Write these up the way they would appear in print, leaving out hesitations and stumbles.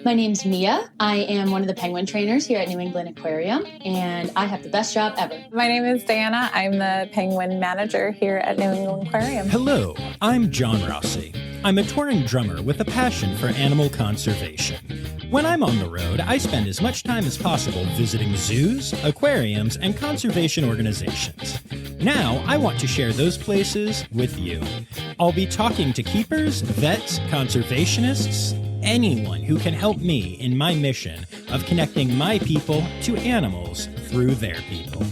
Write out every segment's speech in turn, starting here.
My name's Mia. I am one of the penguin trainers here at New England Aquarium, and I have the best job ever. My name is Diana. I'm the penguin manager here at New England Aquarium. Hello, I'm John Rossi. I'm a touring drummer with a passion for animal conservation. When I'm on the road, I spend as much time as possible visiting zoos, aquariums, and conservation organizations. Now, I want to share those places with you. I'll be talking to keepers, vets, conservationists, anyone who can help me in my mission of connecting my people to animals through their people.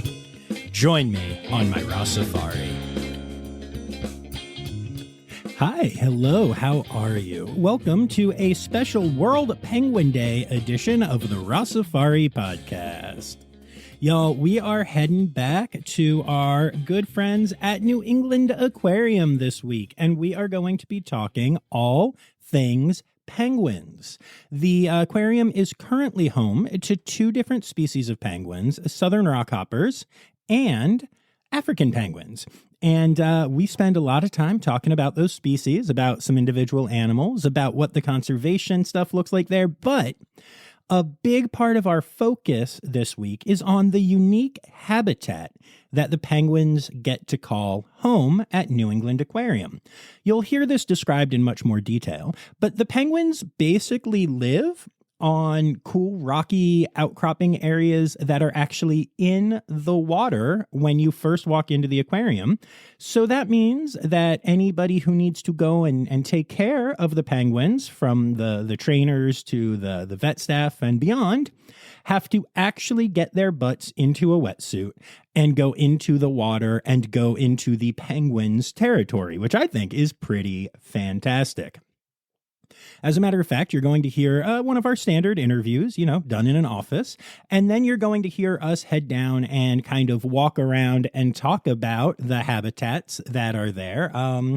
Join me on my Rossifari. Hi, hello, how are you? Welcome to a special World Penguin Day edition of the Rossifari podcast. Y'all, we are heading back to our good friends at New England Aquarium this week, and we are going to be talking all things penguins. The aquarium is currently home to two different species of penguins, southern rockhoppers and African penguins. And we spend a lot of time talking about those species, about some individual animals, about what the conservation stuff looks like there. But a big part of our focus this week is on the unique habitat that the penguins get to call home at New England Aquarium. You'll hear this described in much more detail, but the penguins basically live on cool, rocky outcropping areas that are actually in the water when you first walk into the aquarium. So that means that anybody who needs to go and take care of the penguins, from the trainers to the vet staff and beyond, have to actually get their butts into a wetsuit and go into the water and go into the penguins' territory, which I think is pretty fantastic. As a matter of fact, you're going to hear one of our standard interviews, done in an office, and then you're going to hear us head down and kind of walk around and talk about the habitats that are there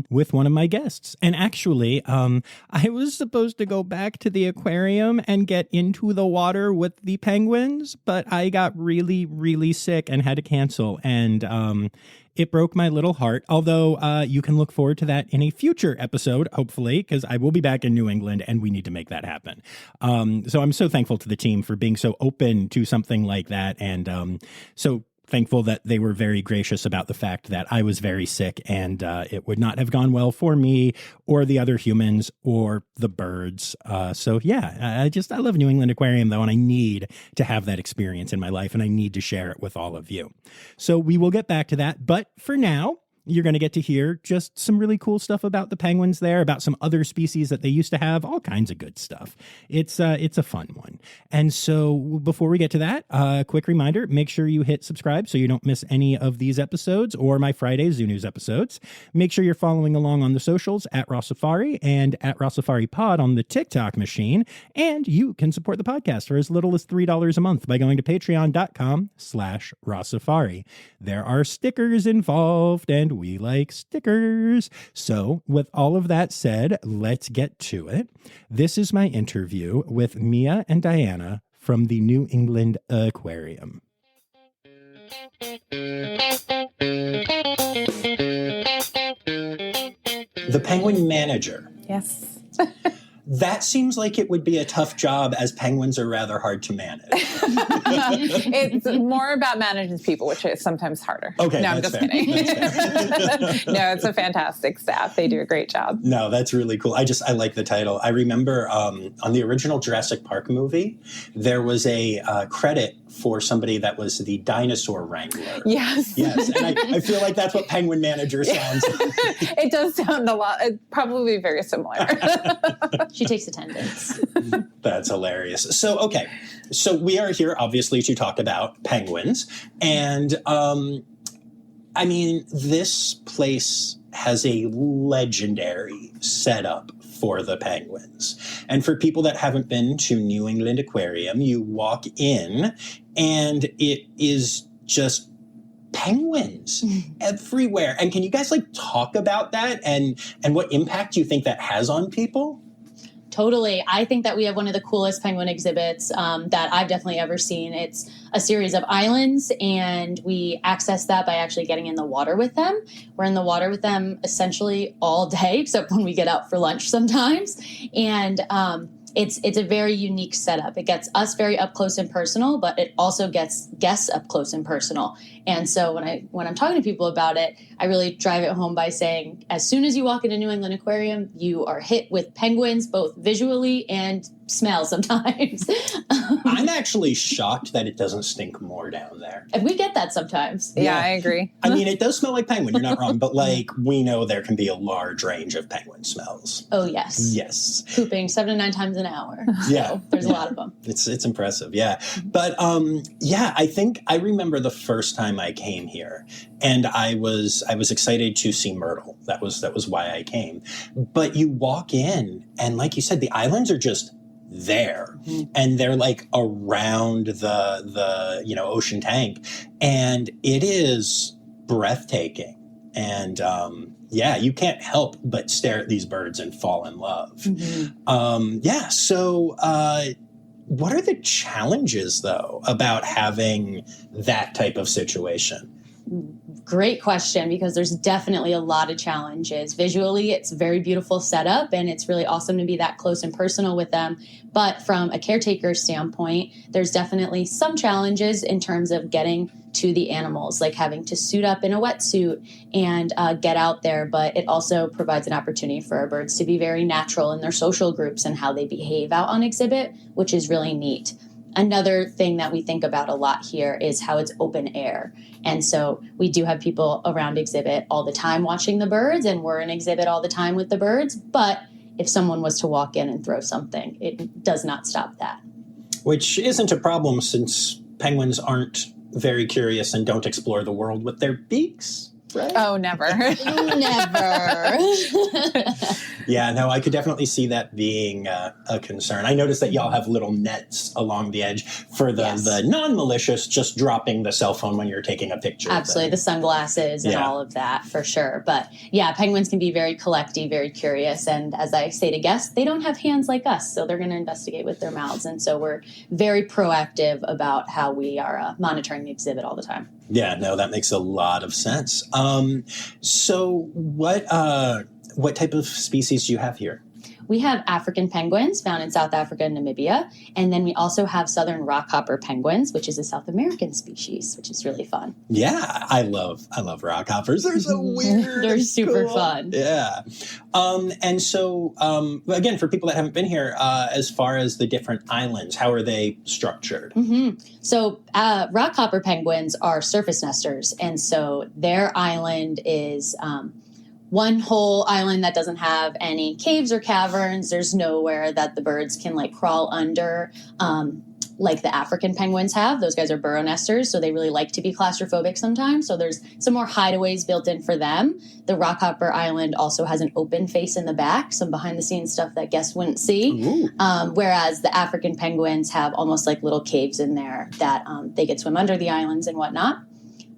with one of my guests. And actually, I was supposed to go back to the aquarium and get into the water with the penguins, but I got really, really sick and had to cancel, and it broke my little heart, although you can look forward to that in a future episode, hopefully, because I will be back in New England and we need to make that happen. So I'm so thankful to the team for being so open to something like that, and so thankful that they wwere very gracious about the fact that I was very sick and it would not have gone well for me or the other humans or the birds. So yeah, I love New England Aquarium though, and I need to have that experience in my life and I need to share it with all of you. So we will get back to that. But for now, you're going to get to hear just some really cool stuff about the penguins there, about some other species that they used to have, all kinds of good stuff. It's a fun one. And so before we get to that, a quick reminder, make sure you hit subscribe so you don't miss any of these episodes or my Friday Zoo News episodes. Make sure you're following along on the socials at Rossifari and at Rossifari Pod on the TikTok machine. And you can support the podcast for as little as $3 a month by going to patreon.com/Rossifari. There are stickers involved, and we like stickers. So with all of that said, let's get to it. This is my interview with Mia and Diana from the New England Aquarium. The penguin manager. Yes. That seems like it would be a tough job, as penguins are rather hard to manage. It's more about managing people, which is sometimes harder. Okay, no, I'm just fair. kidding. No, it's a fantastic staff. They do a great job. No, that's really cool. I like the title. I remember on the original Jurassic Park movie, there was a credit for somebody that was the dinosaur wrangler. Yes. Yes, and I feel like that's what penguin manager sounds like. It does sound a lot, probably very similar. She takes attendance. That's hilarious. So, okay. So we are here, obviously, to talk about penguins. And, this place has a legendary setup for the penguins. And for people that haven't been to New England Aquarium, you walk in and it is just penguins everywhere. And can you guys talk about that and what impact you think that has on people? Totally. I think that we have one of the coolest penguin exhibits that I've definitely ever seen. It's a series of islands, and we access that by actually getting in the water with them. We're in the water with them essentially all day, except when we get out for lunch sometimes. And it's a very unique setup. It gets us very up close and personal, but it also gets guests up close and personal. And so when I'm talking to people about it, I really drive it home by saying, as soon as you walk into New England Aquarium, you are hit with penguins, both visually and smell sometimes. I'm actually shocked that it doesn't stink more down there. And we get that sometimes. Yeah, I agree. I mean, it does smell like penguin. You're not wrong. But like, we know there can be a large range of penguin smells. Oh, yes. Yes. Pooping 7 to 9 times an hour. Yeah. So there's a lot of them. It's impressive. Yeah. But yeah, I think I remember the first time I came here, and I was excited to see Myrtle. That was why I came. But you walk in, and like you said, the islands are just there, and they're like around the ocean tank, and it is breathtaking. And yeah, you can't help but stare at these birds and fall in love. Yeah. So what are the challenges, though, about having that type of situation? Great question, because there's definitely a lot of challenges. Visually, it's a very beautiful setup, and it's really awesome to be that close and personal with them. But from a caretaker standpoint, there's definitely some challenges in terms of getting to the animals, like having to suit up in a wetsuit and get out there. But it also provides an opportunity for our birds to be very natural in their social groups and how they behave out on exhibit, which is really neat. Another thing that we think about a lot here is how it's open air. And so we do have people around exhibit all the time watching the birds, and we're in exhibit all the time with the birds. But if someone was to walk in and throw something, it does not stop that. Which isn't a problem, since penguins aren't very curious and don't explore the world with their beaks, right? Oh, never. Never. Yeah, no, I could definitely see that being a concern. I noticed that y'all have little nets along the edge for the non-malicious, just dropping the cell phone when you're taking a picture. Absolutely, the sunglasses and all of that, for sure. But yeah, penguins can be very collecty, very curious. And as I say to guests, they don't have hands like us, so they're going to investigate with their mouths. And so we're very proactive about how we are monitoring the exhibit all the time. Yeah, no, that makes a lot of sense. So what type of species do you have here? We have African penguins found in South Africa and Namibia. And then we also have southern rockhopper penguins, which is a South American species, which is really fun. Yeah, I love rockhoppers. They're so weird. They're super fun. Yeah. And so, again, for people that haven't been here, as far as the different islands, how are they structured? So rockhopper penguins are surface nesters. And so their island is one whole island that doesn't have any caves or caverns. There's nowhere that the birds can like crawl under like the African penguins have. Those guys are burrow nesters, so they really like to be claustrophobic sometimes. So there's some more hideaways built in for them. The rockhopper island also has an open face in the back, some behind-the-scenes stuff that guests wouldn't see. Whereas the African penguins have almost like little caves in there that they could swim under the islands and whatnot.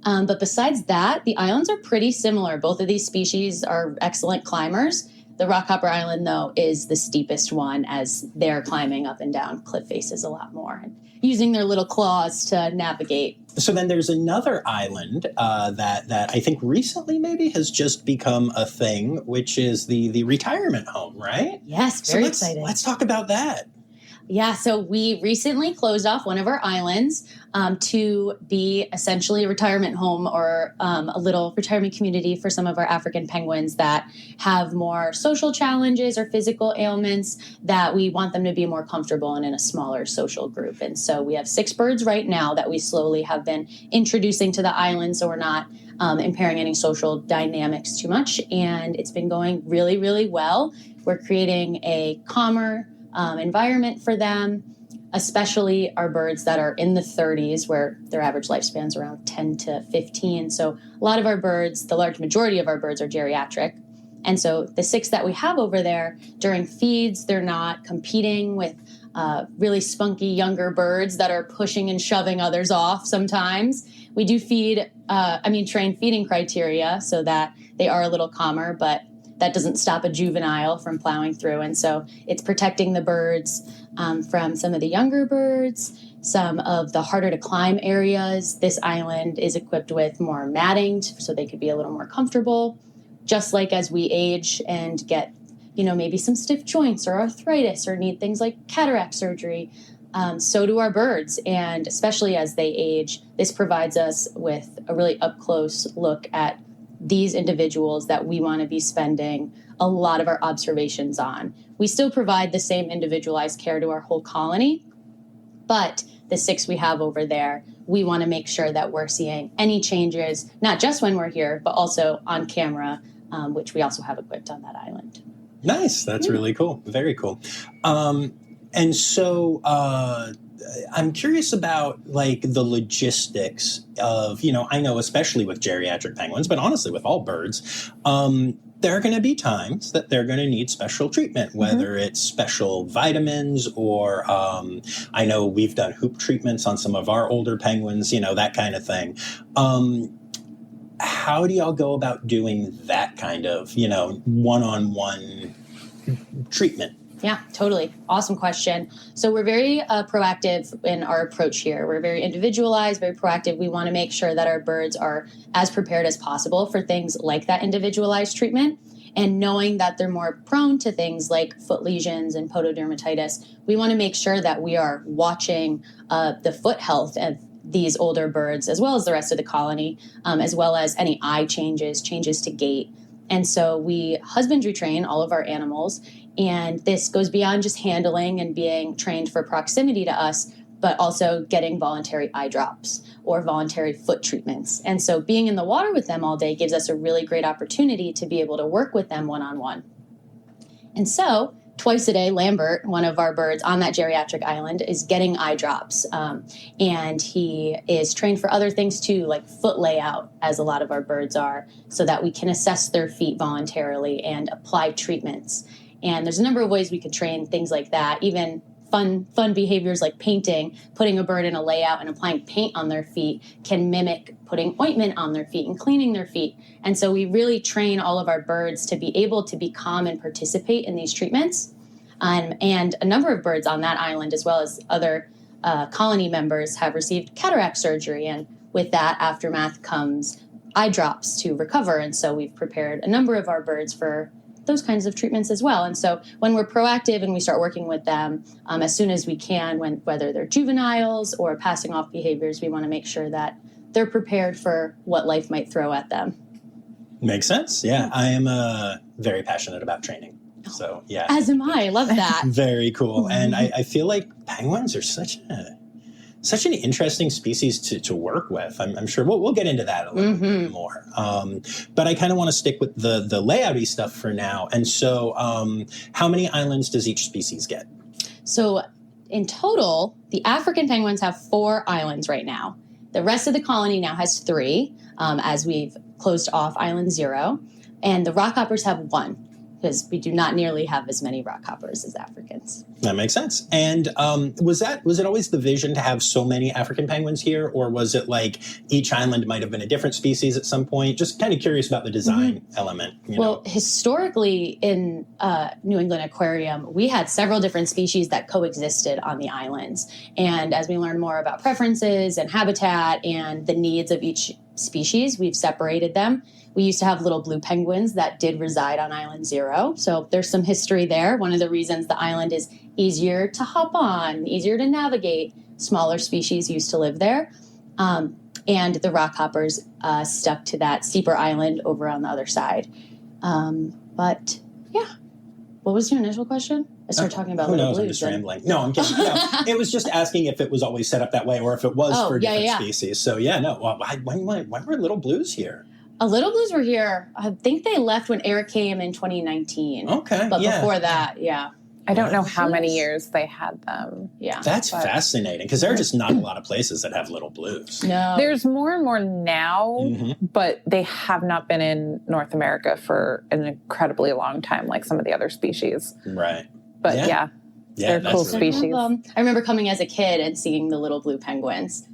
But besides that, the islands are pretty similar. Both of these species are excellent climbers. The rockhopper island, though, is the steepest one, as they're climbing up and down cliff faces a lot more and using their little claws to navigate. So then there's another island that I think recently maybe has just become a thing, which is the retirement home, right? Yes, very exciting. Let's talk about that. Yeah, so we recently closed off one of our islands to be essentially a retirement home or a little retirement community for some of our African penguins that have more social challenges or physical ailments that we want them to be more comfortable and in a smaller social group. And so we have 6 birds right now that we slowly have been introducing to the island, so we're not impairing any social dynamics too much. And it's been going really, really well. We're creating a calmer environment for them, especially our birds that are in the 30s, where their average lifespan is around 10 to 15. So a lot of our birds, the large majority of our birds, are geriatric. And so the 6 that we have over there, during feeds, they're not competing with really spunky younger birds that are pushing and shoving others off sometimes. We do train feeding criteria so that they are a little calmer, but that doesn't stop a juvenile from plowing through. And so it's protecting the birds from some of the younger birds, some of the harder to climb areas. This island is equipped with more matting so they could be a little more comfortable. Just like as we age and get maybe some stiff joints or arthritis or need things like cataract surgery. So do our birds. And especially as they age, this provides us with a really up-close look at these individuals that we want to be spending a lot of our observations on. We still provide the same individualized care to our whole colony, but the 6 we have over there, we want to make sure that we're seeing any changes, not just when we're here, but also on camera, which we also have equipped on that island. Nice. That's really cool. Very cool. And so I'm curious about like the logistics of, I know especially with geriatric penguins, but honestly with all birds, there are going to be times that they're going to need special treatment, whether it's special vitamins or I know we've done hoop treatments on some of our older penguins, that kind of thing. How do y'all go about doing that kind of, one-on-one treatment? Yeah, totally. Awesome question. So we're very proactive in our approach here. We're very individualized, very proactive. We want to make sure that our birds are as prepared as possible for things like that individualized treatment. And knowing that they're more prone to things like foot lesions and pododermatitis, we want to make sure that we are watching the foot health of these older birds, as well as the rest of the colony, as well as any eye changes to gait. And so we husbandry train all of our animals. And this goes beyond just handling and being trained for proximity to us, but also getting voluntary eye drops or voluntary foot treatments. And so being in the water with them all day gives us a really great opportunity to be able to work with them one-on-one. And so twice a day, Lambert, one of our birds on that geriatric island, is getting eye drops. And he is trained for other things too, like foot layout, as a lot of our birds are, so that we can assess their feet voluntarily and apply treatments. And there's a number of ways we could train things like that, even fun behaviors like painting. Putting a bird in a layout and applying paint on their feet can mimic putting ointment on their feet and cleaning their feet. And so we really train all of our birds to be able to be calm and participate in these treatments. And a number of birds on that island, as well as other colony members, have received cataract surgery. And with that aftermath comes eye drops to recover. And so we've prepared a number of our birds for those kinds of treatments as well. And so when we're proactive and we start working with them as soon as we can, whether they're juveniles or passing off behaviors, we want to make sure that they're prepared for what life might throw at them. Makes sense. Yeah, I am very passionate about training. So yeah. As am I. I love that. Very cool. And I feel like penguins are such an interesting species to work with. I'm sure we'll get into that a little bit more. But I kind of want to stick with the layouty stuff for now. And so how many islands does each species get? So in total, the African penguins have 4 islands right now. The rest of the colony now has 3, as we've closed off Island 0. And the rockhoppers have 1. Because we do not nearly have as many rockhoppers as Africans. That makes sense. And was it always the vision to have so many African penguins here, or was it like each island might have been a different species at some point? Just kind of curious about the design element. Well, historically in New England Aquarium, we had several different species that coexisted on the islands. And as we learn more about preferences and habitat and the needs of each species, we've separated them. We used to have little blue penguins that did reside on Island 0. So there's some history there. One of the reasons the island is easier to hop on, easier to navigate. Smaller species used to live there. And the rockhoppers stuck to that steeper island over on the other side. But yeah. What was your initial question? I started talking about little blues. I'm just rambling. No, I'm kidding. No, it was just asking if it was always set up that way or if it was for different species. So yeah, no. When were little blues here? Little blues were here. I think they left when Eric came in 2019. Okay. But before that, yeah. I don't know how many years they had them. Yeah. That's fascinating because there are just not a lot of places that have little blues. No. There's more and more now, but they have not been in North America for an incredibly long time, like some of the other species. Right. But yeah they're cool really species. I remember coming as a kid and seeing the little blue penguins.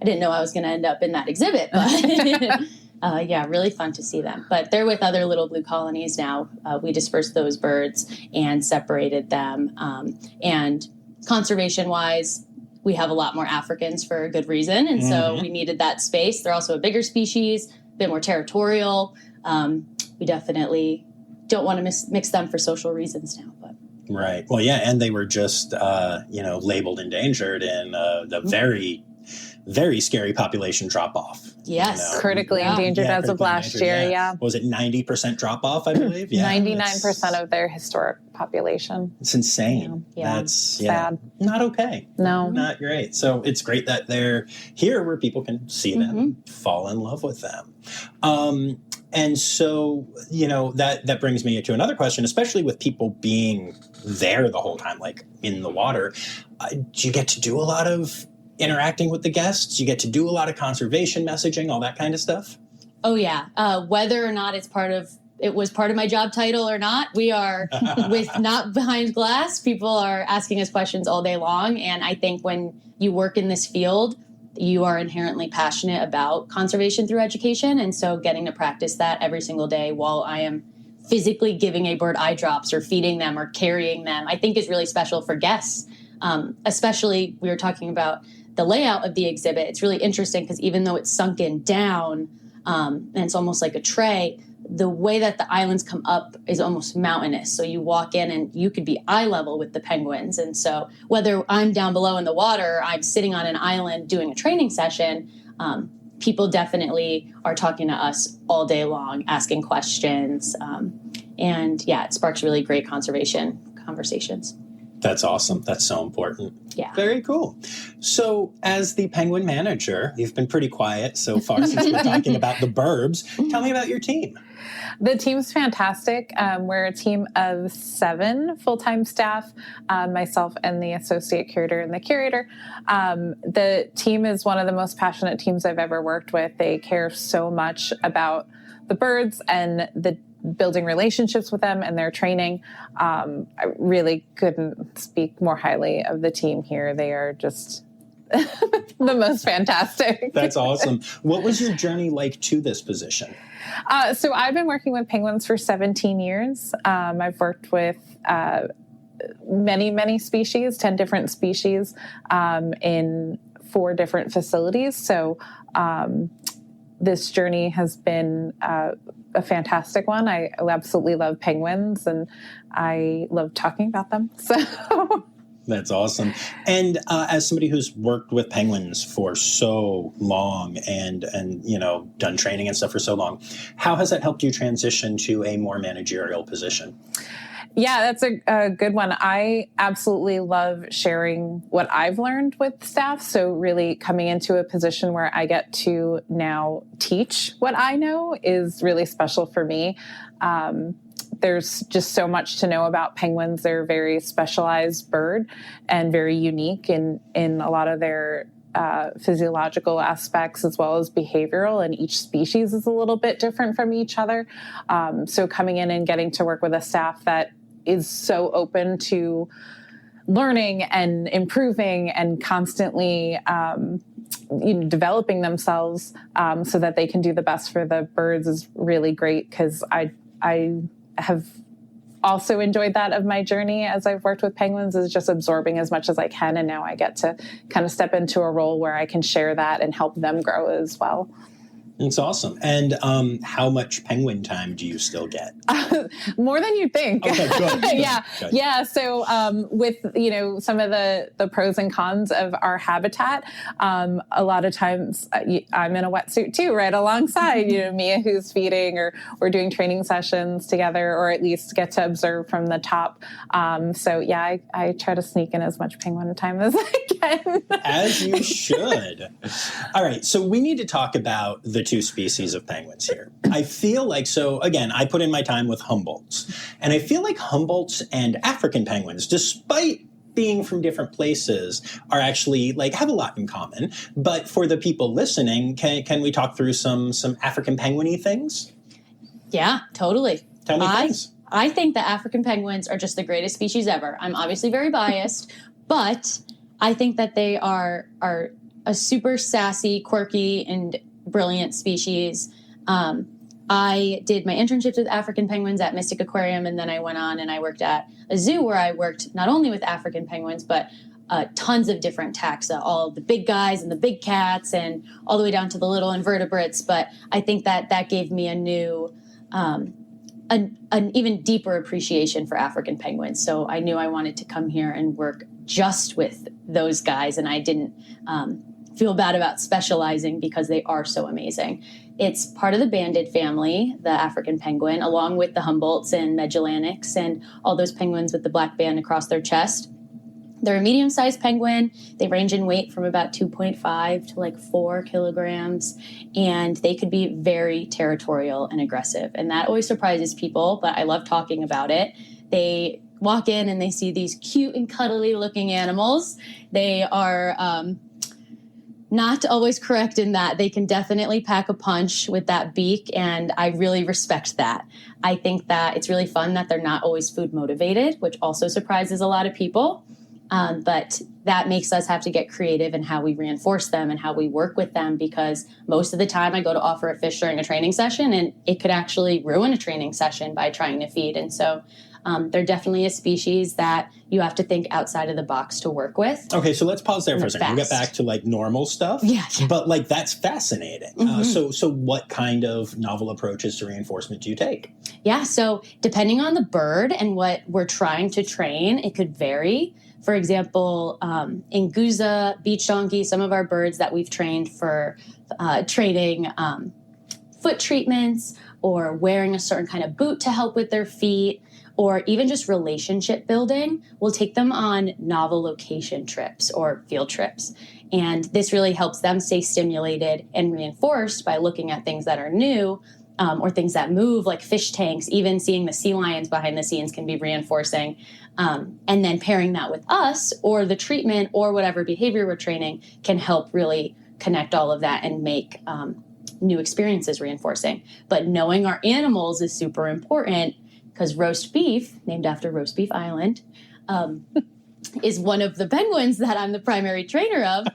I didn't know I was going to end up in that exhibit, but really fun to see them. But they're with other little blue colonies now. We dispersed those birds and separated them. And conservation-wise, we have a lot more Africans for a good reason. And so we needed that space. They're also a bigger species, a bit more territorial. We definitely don't want to mix them for social reasons now. But right. Well, yeah, and they were just labeled endangered in the very, very scary population drop off. Yes, critically endangered as of last year. Yeah. Was it 90% drop off? I believe. Yeah, 99% of their historic population. It's insane. Yeah. That's sad. Not okay. No, not great. So it's great that they're here where people can see them, fall in love with them. And so, that brings me to another question, especially with people being there the whole time, like in the water. Do you get to do a lot of interacting with the guests? You get to do a lot of conservation messaging, all that kind of stuff? Oh, yeah. Whether or not it was part of my job title or not, we are with Not Behind Glass. People are asking us questions all day long. And I think when you work in this field, you are inherently passionate about conservation through education. And so getting to practice that every single day while I am physically giving a bird eye drops or feeding them or carrying them, I think is really special for guests. Especially, we were talking about the layout of the exhibit. It's really interesting because even though it's sunken down and it's almost like a tray, the way that the islands come up is almost mountainous. So you walk in and you could be eye level with the penguins. And so whether I'm down below in the water, or I'm sitting on an island doing a training session, people definitely are talking to us all day long, asking questions. And yeah, it sparks really great conservation conversations. That's awesome. That's so important. Yeah. Very cool. So as the penguin manager, you've been pretty quiet so far since we're talking about the burbs. Tell me about your team. The team's fantastic. We're a team of 7 full-time staff, myself and the associate curator and the curator. The team is one of the most passionate teams I've ever worked with. They care so much about the birds and the building relationships with them and their training. I really couldn't speak more highly of the team here. They are just the most fantastic. That's awesome. What was your journey like to this position? So I've been working with penguins for 17 years. I've worked with many, many species, 10 different species in 4 different facilities. So this journey has been a fantastic one. I absolutely love penguins and I love talking about them. So that's awesome. And as somebody who's worked with penguins for so long and done training and stuff for so long, how has that helped you transition to a more managerial position? Yeah, that's a good one. I absolutely love sharing what I've learned with staff. So really coming into a position where I get to now teach what I know is really special for me. There's just so much to know about penguins. They're a very specialized bird and very unique in a lot of their physiological aspects as well as behavioral, and each species is a little bit different from each other. So coming in and getting to work with a staff that is so open to learning and improving and constantly developing themselves so that they can do the best for the birds is really great, because I have also enjoyed that of my journey as I've worked with penguins, is just absorbing as much as I can. And now I get to kind of step into a role where I can share that and help them grow as well. It's awesome. And how much penguin time do you still get? More than you think. Okay, good. Yeah. Good. Yeah. So with, some of the pros and cons of our habitat, a lot of times I'm in a wetsuit too, right alongside, Mia, who's feeding, or we're doing training sessions together, or at least get to observe from the top. So yeah, I try to sneak in as much penguin time as I can. As you should. All right. So we need to talk about the 2 species of penguins here. I feel like, so again, I put in my time with Humboldts, and I feel like Humboldts and African penguins, despite being from different places, are actually have a lot in common. But for the people listening, can we talk through some African penguin-y things? Yeah, totally. Tell me things. I think that African penguins are just the greatest species ever. I'm obviously very biased, but I think that they are a super sassy, quirky, and brilliant species. I did my internships with African penguins at England Aquarium, and then I went on and I worked at a zoo where I worked not only with African penguins, but tons of different taxa, all the big guys and the big cats and all the way down to the little invertebrates. But I think that gave me a new an even deeper appreciation for African penguins. So I knew I wanted to come here and work just with those guys, and I didn't feel bad about specializing because they are so amazing. It's part of the banded family, the African penguin, along with the Humboldts and Magellanics and all those penguins with the black band across their chest. They're a medium-sized penguin. They range in weight from about 2.5 to like 4 kilograms, and they could be very territorial and aggressive. And that always surprises people, but I love talking about it. They walk in and they see these cute and cuddly looking animals. They are not always correct in that. They can definitely pack a punch with that beak, and I really respect that. I think that it's really fun that they're not always food motivated, which also surprises a lot of people. But that makes us have to get creative in how we reinforce them and how we work with them, because most of the time I go to offer a fish during a training session and it could actually ruin a training session by trying to feed. And so they're definitely a species that you have to think outside of the box to work with. Okay, so let's pause there for a second. We'll get back to like normal stuff. Yeah. But like that's fascinating. So what kind of novel approaches to reinforcement do you take? Yeah, so depending on the bird and what we're trying to train, it could vary. For example, Nguza, beach donkey, some of our birds that we've trained for training foot treatments or wearing a certain kind of boot to help with their feet, or even just relationship building, we'll take them on novel location trips or field trips. And this really helps them stay stimulated and reinforced by looking at things that are new or things that move, like fish tanks. Even seeing the sea lions behind the scenes can be reinforcing. And then pairing that with us or the treatment or whatever behavior we're training can help really connect all of that and make new experiences reinforcing. But knowing our animals is super important, because roast beef, named after Roast Beef Island, is one of the penguins that I'm the primary trainer of.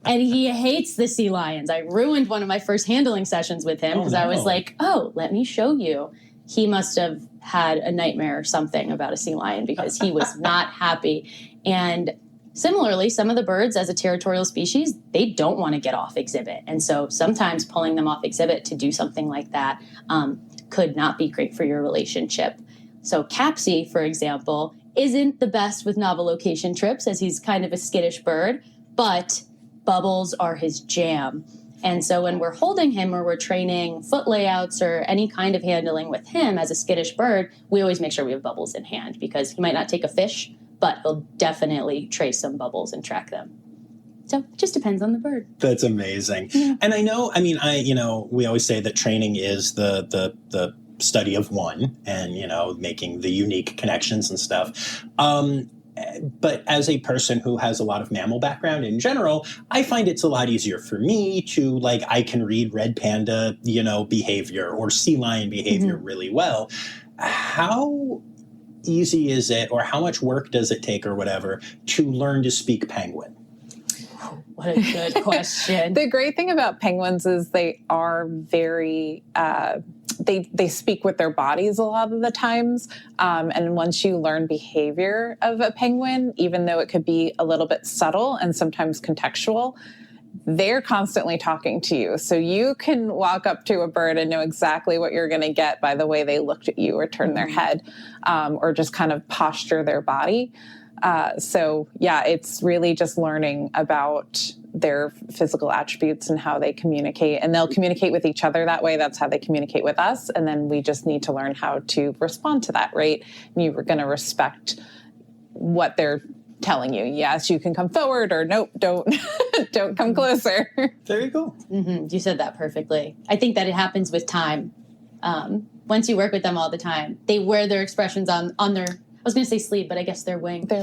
And he hates the sea lions. I ruined one of my first handling sessions with him because I was like, oh, let me show you. He must have had a nightmare or something about a sea lion because he was not happy. And similarly, some of the birds, as a territorial species, they don't want to get off exhibit. And so sometimes pulling them off exhibit to do something like that could not be great for your relationship. So Capsy, for example, isn't the best with novel location trips, as he's kind of a skittish bird, but bubbles are his jam. And so when we're holding him or we're training foot layouts or any kind of handling with him as a skittish bird, we always make sure we have bubbles in hand, because he might not take a fish, but he'll definitely trace some bubbles and track them. So it just depends on the bird. That's amazing. Yeah. And we always say that training is the study of one and, making the unique connections and stuff. But as a person who has a lot of mammal background in general, I find it's a lot easier for me to, I can read red panda, behavior or sea lion behavior really well. How easy is it, or how much work does it take or whatever, to learn to speak penguin? What a good question. The great thing about penguins is they are very, they speak with their bodies a lot of the times. And once you learn behavior of a penguin, even though it could be a little bit subtle and sometimes contextual, they're constantly talking to you. So you can walk up to a bird and know exactly what you're going to get by the way they looked at you or turn their head, or just kind of posture their body. So it's really just learning about their physical attributes and how they communicate, and they'll communicate with each other that way. That's how they communicate with us. And then we just need to learn how to respond to that, right? And you're going to respect what they're telling you. Yes, you can come forward, or nope, don't come closer. There you go. You said that perfectly. I think that it happens with time. Once you work with them all the time, they wear their expressions on their, I was going to say sleeve, but I guess they're wing. They're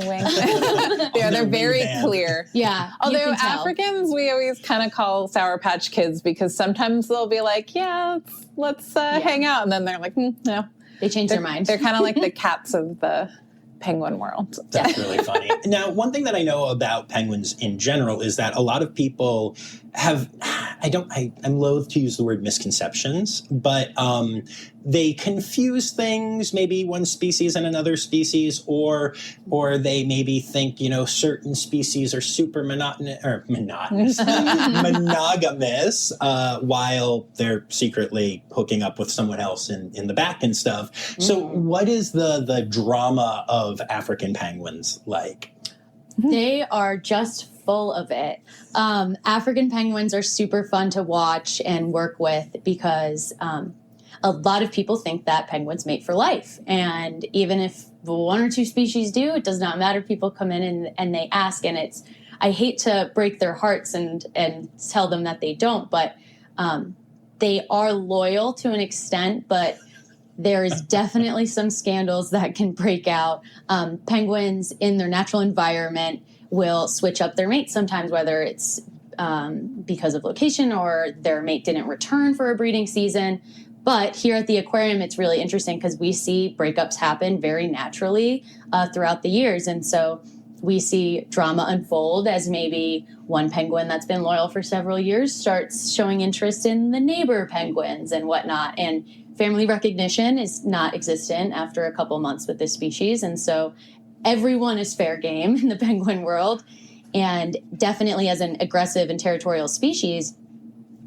they're very clear. Yeah. Although Africans, we always kind of call Sour Patch Kids, because sometimes they'll be like, let's hang out. And then they're like, no. They change their mind. They're kind of like the cats of the penguin world. That's really funny. Now, one thing that I know about penguins in general is that a lot of people have, I'm loath to use the word misconceptions, but they confuse things, maybe one species and another species, or they maybe think, certain species are super monogamous, while they're secretly hooking up with someone else in the back and stuff. So what is the drama of African penguins like? They are just full of it. African penguins are super fun to watch and work with because a lot of people think that penguins mate for life. And even if one or two species do, it does not matter. People come in and they ask, and I hate to break their hearts and tell them that they don't, but they are loyal to an extent, but there is definitely some scandals that can break out. Penguins in their natural environment will switch up their mate sometimes, whether it's because of location or their mate didn't return for a breeding season. But here at the aquarium, it's really interesting because we see breakups happen very naturally throughout the years. And so we see drama unfold as maybe one penguin that's been loyal for several years starts showing interest in the neighbor penguins and whatnot. And family recognition is not existent after a couple months with this species. And so everyone is fair game in the penguin world. And definitely as an aggressive and territorial species,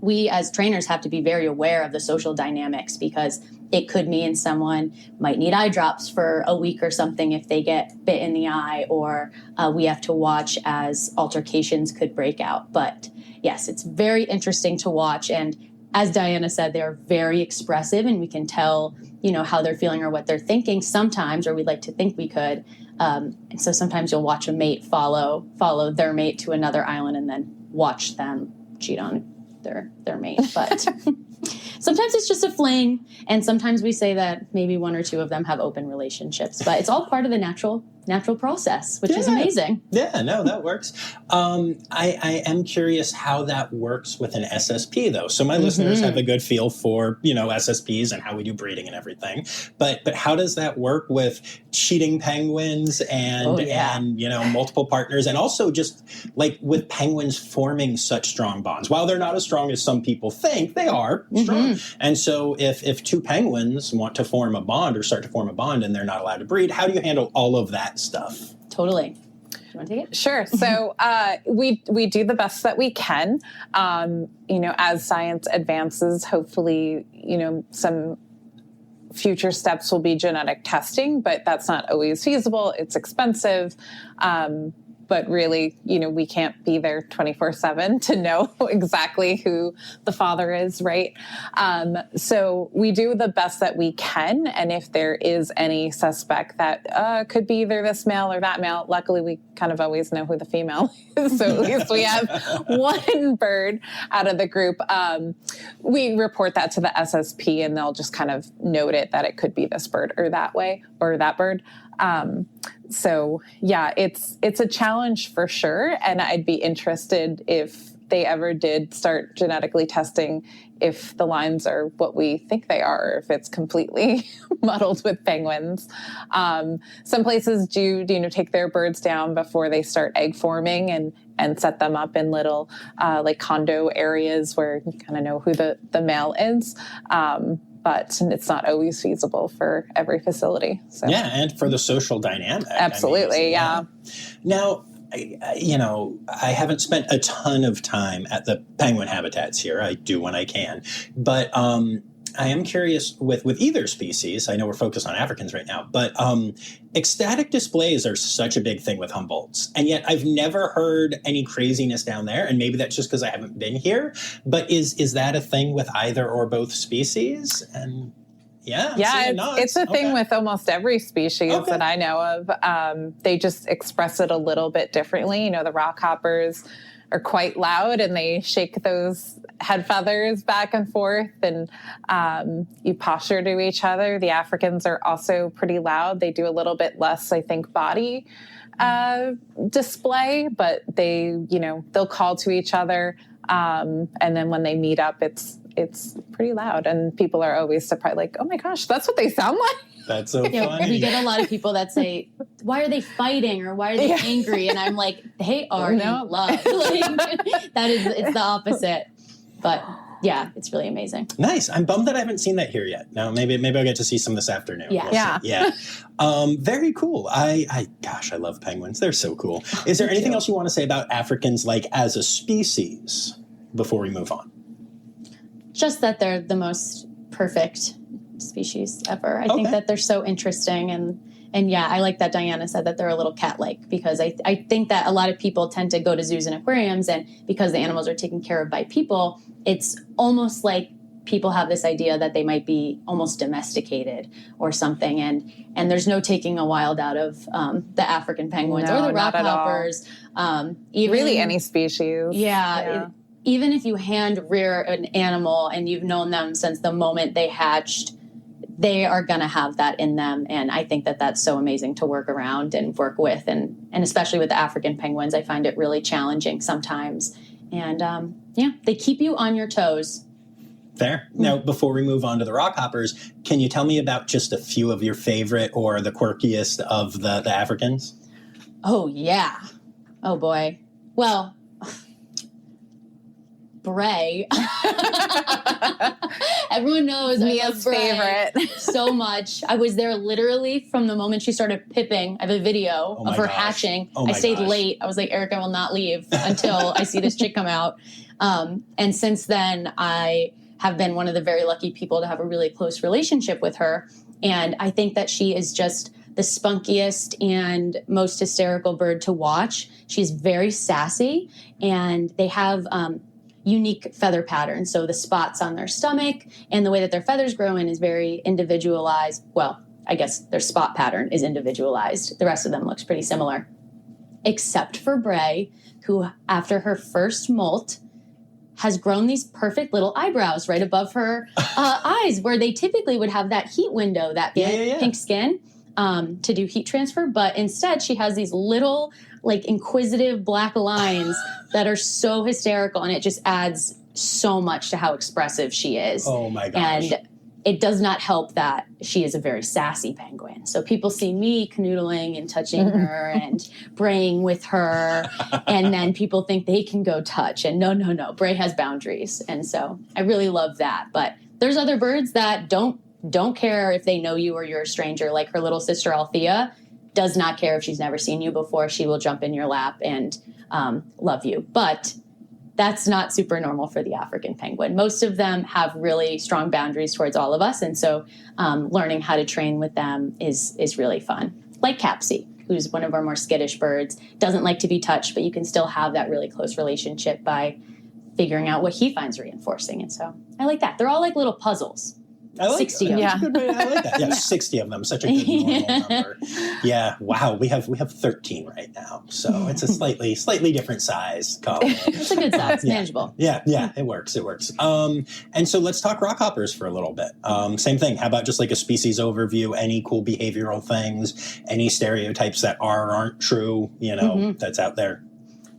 we as trainers have to be very aware of the social dynamics because it could mean someone might need eye drops for a week or something if they get bit in the eye, or we have to watch as altercations could break out. But yes, it's very interesting to watch. And as Diana said, they're very expressive and we can tell, how they're feeling or what they're thinking sometimes, or we'd like to think we could. And so sometimes you'll watch a mate follow their mate to another island and then watch them cheat on their mate. But sometimes it's just a fling, and sometimes we say that maybe one or two of them have open relationships, but it's all part of the natural process, which is amazing. Yeah, no, that works. I am curious how that works with an SSP, though. So my listeners have a good feel for, SSPs and how we do breeding and everything. But how does that work with cheating penguins and multiple partners, and also just like with penguins forming such strong bonds? While they're not as strong as some people think, they are strong. And so if two penguins want to form a bond or start to form a bond and they're not allowed to breed, how do you handle all of that stuff? Totally. Do you want to take it? Sure. So we do the best that we can. As science advances, hopefully, some future steps will be genetic testing, but that's not always feasible. It's expensive. But really, we can't be there 24/7 to know exactly who the father is, right? So we do the best that we can. And if there is any suspect that could be either this male or that male, luckily we kind of always know who the female is. So at least we have one bird out of the group. We report that to the SSP and they'll just kind of note it that it could be this bird or that way or that bird. So yeah, it's a challenge for sure. And I'd be interested if they ever did start genetically testing if the lines are what we think they are, or if it's completely muddled with penguins. Some places do take their birds down before they start egg forming and set them up in little like condo areas where you kind of know who the male is. But it's not always feasible for every facility. So. Yeah, and for the social dynamic. Absolutely, yeah. Now, I haven't spent a ton of time at the penguin habitats here. I do when I can. But I am curious with either species. I know we're focused on Africans right now, but ecstatic displays are such a big thing with Humboldts. And yet I've never heard any craziness down there. And maybe that's just because I haven't been here. But is that a thing with either or both species? And it's a thing with almost every species that I know of. They just express it a little bit differently. The rockhoppers are quite loud and they shake those head feathers back and forth and you posture to each other. The Africans are also pretty loud. They do a little bit less, I think, body display, but they'll call to each other. And then when they meet up, it's pretty loud and people are always surprised, like, oh my gosh, that's what they sound like. That's so funny. We get a lot of people that say, why are they fighting or why are they angry? And I'm like, they are in love. It's the opposite. But Yeah, it's really amazing. Nice. I'm bummed that I haven't seen that here yet. Now, maybe I'll get to see some this afternoon. Yeah. Yeah. Very cool. Gosh, I love penguins. They're so cool. Is there anything else you want to say about Africans, like as a species, before we move on? Just that they're the most perfect species ever. I think that they're so interesting. And yeah, I like that Diana said that they're a little cat-like, because I think that a lot of people tend to go to zoos and aquariums, and because the animals are taken care of by people, it's almost like people have this idea that they might be almost domesticated or something. And there's no taking a wild out of the African penguins or the rockhoppers. Even really any species. Yeah. Even if you hand rear an animal and you've known them since the moment they hatched, they are going to have that in them. And I think that that's so amazing to work around and work with. And especially with the African penguins, I find it really challenging sometimes. And they keep you on your toes. Fair. Now, before we move on to the rockhoppers, can you tell me about just a few of your favorite or the quirkiest of the Africans? Oh, yeah. Oh, boy. Well, Bray. Everyone knows Mia's favorite so much. I was there literally from the moment she started pipping. I have a video of her hatching. I stayed late. I was like, Eric, I will not leave until I see this chick come out. And since then, I have been one of the very lucky people to have a really close relationship with her. And I think that she is just the spunkiest and most hysterical bird to watch. She's very sassy, and they have unique feather patterns. So the spots on their stomach and the way that their feathers grow in is very individualized. Well, I guess their spot pattern is individualized. The rest of them looks pretty similar, except for Bray, who after her first molt has grown these perfect little eyebrows right above her eyes, where they typically would have that heat window, that pink skin, to do heat transfer. But instead, she has these little, like, inquisitive black lines that are so hysterical, and it just adds so much to how expressive she is. Oh, my gosh. And it does not help that she is a very sassy penguin. So people see me canoodling and touching her and braying with her, and then people think they can go touch. And no. Bray has boundaries. And so I really love that. But there's other birds that don't care if they know you or you're a stranger, like her little sister Althea does not care if she's never seen you before. She will jump in your lap and love you. But that's not super normal for the African penguin. Most of them have really strong boundaries towards all of us. And so learning how to train with them is really fun. Like Capsy, who's one of our more skittish birds, doesn't like to be touched, but you can still have that really close relationship by figuring out what he finds reinforcing. And so I like that. They're all like little puzzles. I like 60 that. of them. I like that. Yeah, 60 of them. Such a good normal number. Yeah. Wow. We have 13 right now, so it's a slightly different size. It's a good size. Manageable. Yeah. It works. And so let's talk rockhoppers for a little bit. Same thing. How about just like a species overview? Any cool behavioral things? Any stereotypes that are or aren't true? That's out there.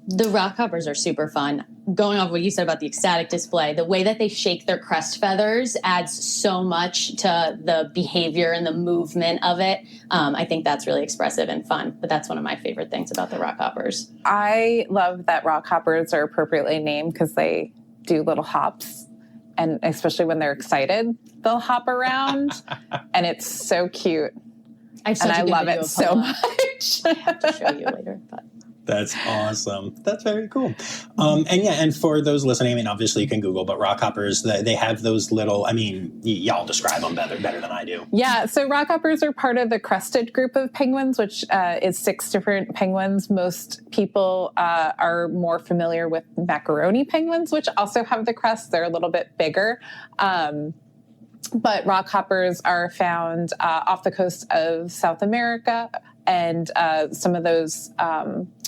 The rockhoppers are super fun. Going off what you said about the ecstatic display, the way that they shake their crest feathers adds so much to the behavior and the movement of it. I think that's really expressive and fun, but that's one of my favorite things about the rockhoppers. I love that rockhoppers are appropriately named because they do little hops, and especially when they're excited, they'll hop around, and it's so cute. I love it so much. I have to show you later, but... That's awesome. That's very cool. And for those listening, obviously you can Google, but rockhoppers, they have those little, y'all describe them better than I do. Yeah, so rockhoppers are part of the crested group of penguins, which is 6 different penguins. Most people are more familiar with macaroni penguins, which also have the crest. They're a little bit bigger. But rockhoppers are found off the coast of South America and some of those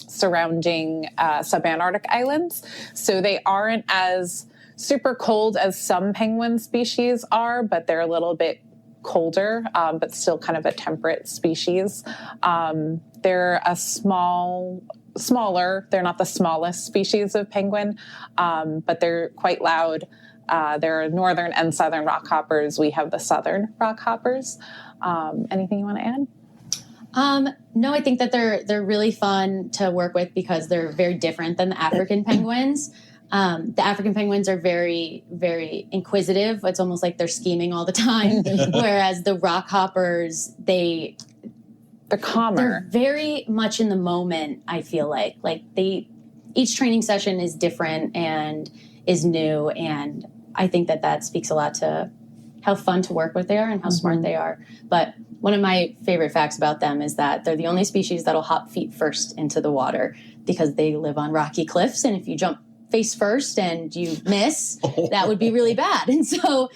surrounding subantarctic islands. So they aren't as super cold as some penguin species are, but they're a little bit colder, but still kind of a temperate species. They're a smaller. They're not the smallest species of penguin, but they're quite loud. There are northern and southern rockhoppers. We have the southern rockhoppers. Anything you want to add? No, I think that they're really fun to work with because they're very different than the African penguins. The African penguins are very, very inquisitive. It's almost like they're scheming all the time. Whereas the rock hoppers, they're calmer. They're very much in the moment, I feel like. Each training session is different and is new. And I think that speaks a lot to how fun to work with they are and how smart they are. But one of my favorite facts about them is that they're the only species that'll hop feet first into the water because they live on rocky cliffs. And if you jump face first and you miss, that would be really bad. And so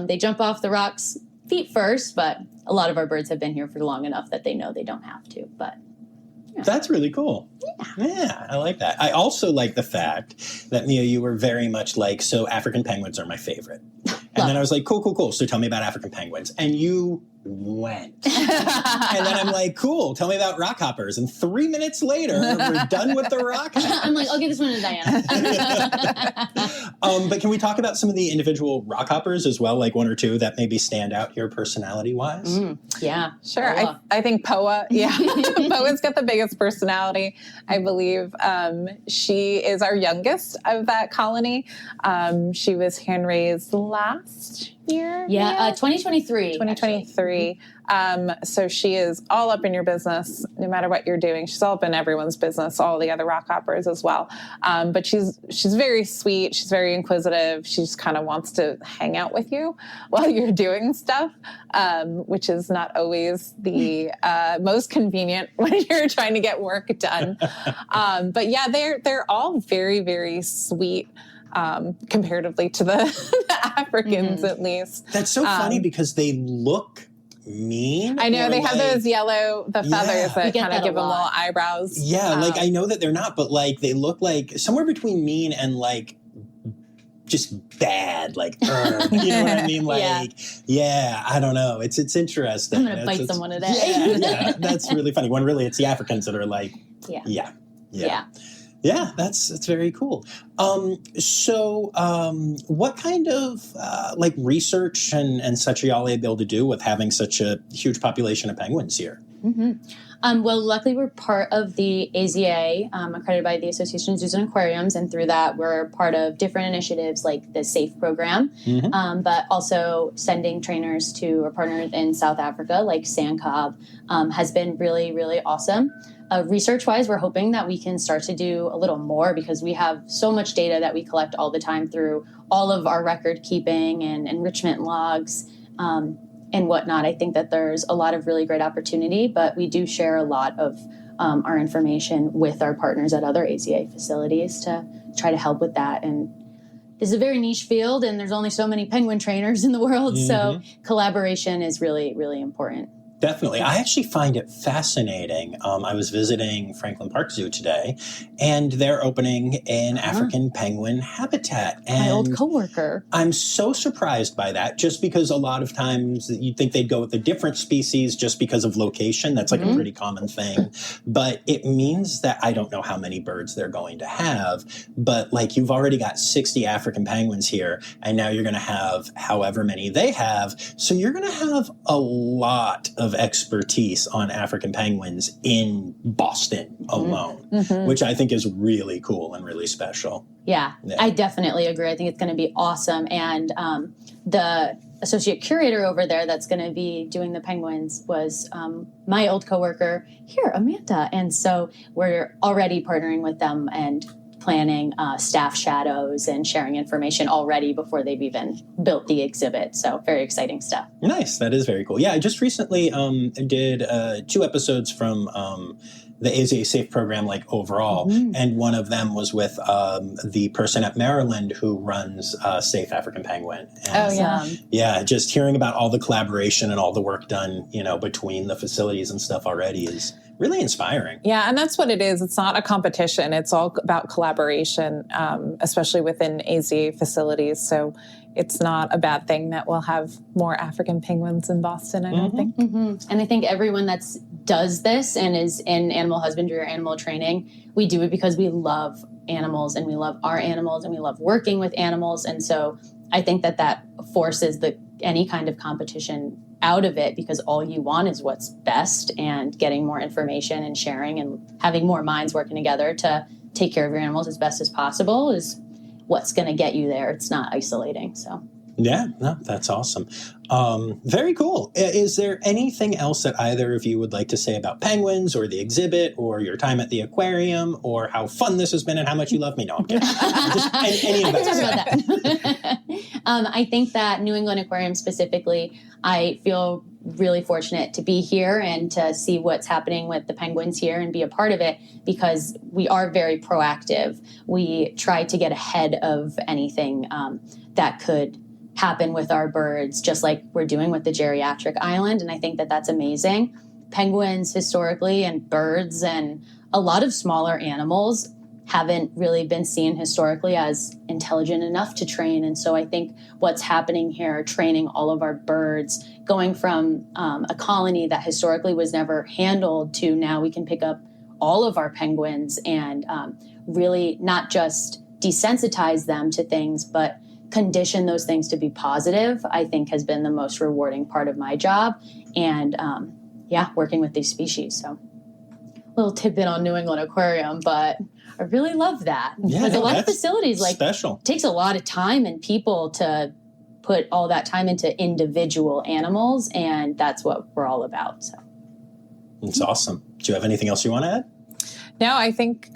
they jump off the rocks feet first, but a lot of our birds have been here for long enough that they know they don't have to. But yeah. That's really cool. Yeah, I like that. I also like the fact that, Mia, you were very much like, so African penguins are my favorite. And then I was like, cool. So tell me about African penguins. And you went. And then I'm like, cool, tell me about rock hoppers. And 3 minutes later, we're done with the rock hoppers. I'm like, I'll give this one to Diana. But can we talk about some of the individual rock hoppers as well, like one or two that maybe stand out here personality-wise? Yeah. Sure. I think Poa, Poa's got the biggest personality, I believe. She is our youngest of that colony. She was hand-raised last year? Yeah, 2023. 2023. So she is all up in your business, no matter what you're doing. She's all up in everyone's business, all the other rock hoppers as well. But she's very sweet. She's very inquisitive. She just kind of wants to hang out with you while you're doing stuff, which is not always the most convenient when you're trying to get work done. But yeah, they're all very, very sweet. Comparatively to the Africans, at least. That's so funny because they look mean. I know they have those feathers that kind of give them little eyebrows. Yeah, like I know that they're not, but like they look like somewhere between mean and like just bad, like you know what I mean? Like, yeah, I don't know. It's interesting. I'm gonna bite someone today. Yeah, that's really funny. When really it's the Africans that are like, yeah, that's very cool. So what kind of like research and such are y'all able to do with having such a huge population of penguins here? Well, luckily we're part of the AZA, accredited by the Association of Zoos and Aquariums, and through that we're part of different initiatives like the SAFE program, but also sending trainers to our partners in South Africa, like Sandcob, has been really, really awesome. Research-wise, we're hoping that we can start to do a little more because we have so much data that we collect all the time through all of our record keeping and enrichment logs and whatnot. I think that there's a lot of really great opportunity, but we do share a lot of our information with our partners at other AZA facilities to try to help with that. And this is a very niche field, and there's only so many penguin trainers in the world, so collaboration is really, really important. Definitely. I actually find it fascinating. I was visiting Franklin Park Zoo today, and they're opening an African penguin habitat. And my old coworker. I'm so surprised by that, just because a lot of times you'd think they'd go with a different species just because of location. That's like a pretty common thing. But it means that I don't know how many birds they're going to have, but like you've already got 60 African penguins here, and now you're going to have however many they have. So you're going to have a lot of expertise on African penguins in Boston alone, which I think is really cool and really special. Yeah, I definitely agree. I think it's going to be awesome. And the associate curator over there that's going to be doing the penguins was my old coworker here, Amanda. And so we're already partnering with them and planning staff shadows and sharing information already before they've even built the exhibit. So very exciting stuff. Nice. That is very cool. Yeah, I just recently did 2 episodes from the AZA Safe program, like overall. And one of them was with the person at Maryland who runs Safe African Penguin. And, yeah, just hearing about all the collaboration and all the work done, you know, between the facilities and stuff already is really inspiring. Yeah, and that's what it is. It's not a competition. It's all about collaboration, especially within AZA facilities. So it's not a bad thing that we'll have more African penguins in Boston, I don't think. And I think everyone that does this and is in animal husbandry or animal training, we do it because we love animals and we love our animals and we love working with animals. And so I think that forces any kind of competition out of it, because all you want is what's best, and getting more information and sharing and having more minds working together to take care of your animals as best as possible is what's going to get you there. It's not isolating. So. Yeah, no, that's awesome. Very cool. Is there anything else that either of you would like to say about penguins or the exhibit or your time at the aquarium or how fun this has been and how much you love me? No, I'm kidding. Just any of that. I think that New England Aquarium specifically, I feel really fortunate to be here and to see what's happening with the penguins here and be a part of it because we are very proactive. We try to get ahead of anything that could happen with our birds, just like we're doing with the geriatric island. And I think that that's amazing. Penguins historically and birds and a lot of smaller animals haven't really been seen historically as intelligent enough to train. And so I think what's happening here, training all of our birds, going from a colony that historically was never handled to now we can pick up all of our penguins and really not just desensitize them to things, but condition those things to be positive, I think has been the most rewarding part of my job. And working with these species. So little tidbit on New England Aquarium, but I really love that. Yeah, because a lot of facilities special. Takes a lot of time and people to put all that time into individual animals. And that's what we're all about. So it's awesome. Do you have anything else you want to add? No, I think,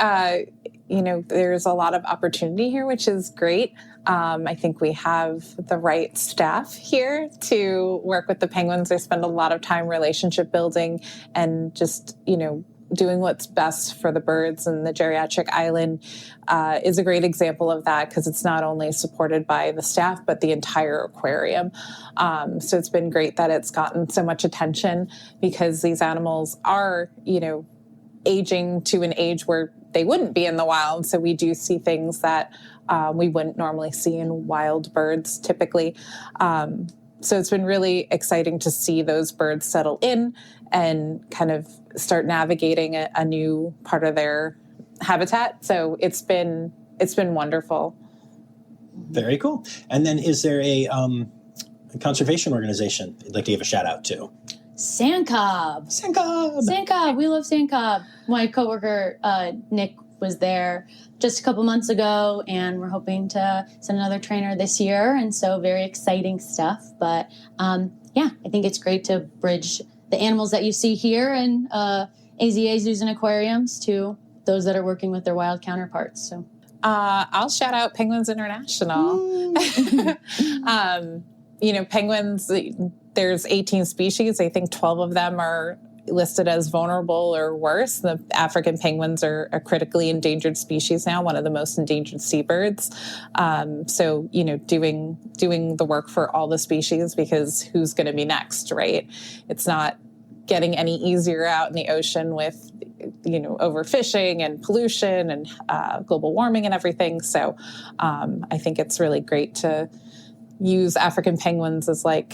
there's a lot of opportunity here, which is great. I think we have the right staff here to work with the penguins. They spend a lot of time relationship building and just, doing what's best for the birds. And the geriatric island is a great example of that because it's not only supported by the staff, but the entire aquarium. So it's been great that it's gotten so much attention because these animals are, aging to an age where they wouldn't be in the wild. So we do see things that we wouldn't normally see in wild birds typically. So it's been really exciting to see those birds settle in and kind of start navigating a new part of their habitat. So it's been wonderful. Very cool. And then is there a conservation organization you'd like to give a shout out to? Sandcob. We love Sandcob. My coworker, Nick, was there just a couple months ago, and we're hoping to send another trainer this year. And so very exciting stuff. But I think it's great to bridge the animals that you see here in AZA zoos and aquariums to those that are working with their wild counterparts. So I'll shout out Penguins International. Penguins, there's 18 species. I think 12 of them are listed as vulnerable or worse. The African penguins are a critically endangered species now, one of the most endangered seabirds. So, doing the work for all the species because who's going to be next, right? It's not getting any easier out in the ocean with, overfishing and pollution and global warming and everything. So I think it's really great to use African penguins as like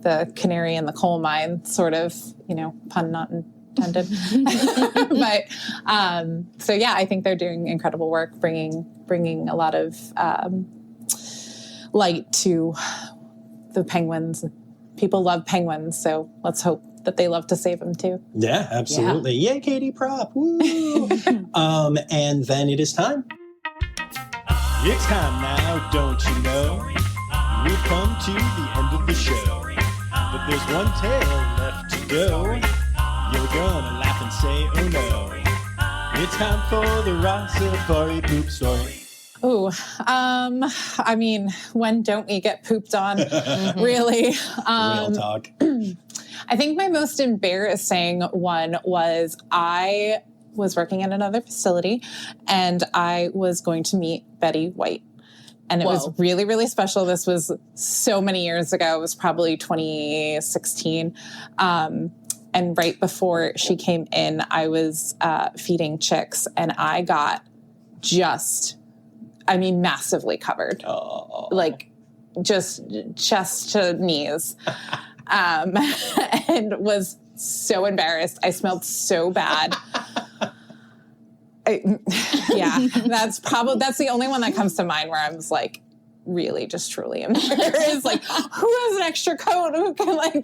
the canary in the coal mine, sort of, pun not intended. But I think they're doing incredible work, bringing a lot of light to the penguins. People love penguins, so let's hope that they love to save them too. Yeah, absolutely. Yeah. Yay, Katie Prop. Woo! And then it is time. It's time now, don't you know? We've come to the end of the show. But there's one tale left to go. You're gonna laugh and say, oh no. It's time for the Rossifari poop story. Oh, when don't we get pooped on? Really? Real talk. I think my most embarrassing one was I was working at another facility and I was going to meet Betty White. And it was really, really special. This was so many years ago. It was probably 2016. And right before she came in, I was feeding chicks and I got massively covered. Oh. Like just chest to knees. And was so embarrassed. I smelled so bad. That's the only one that comes to mind where I was like really just truly embarrassed. Like, who has an extra coat who can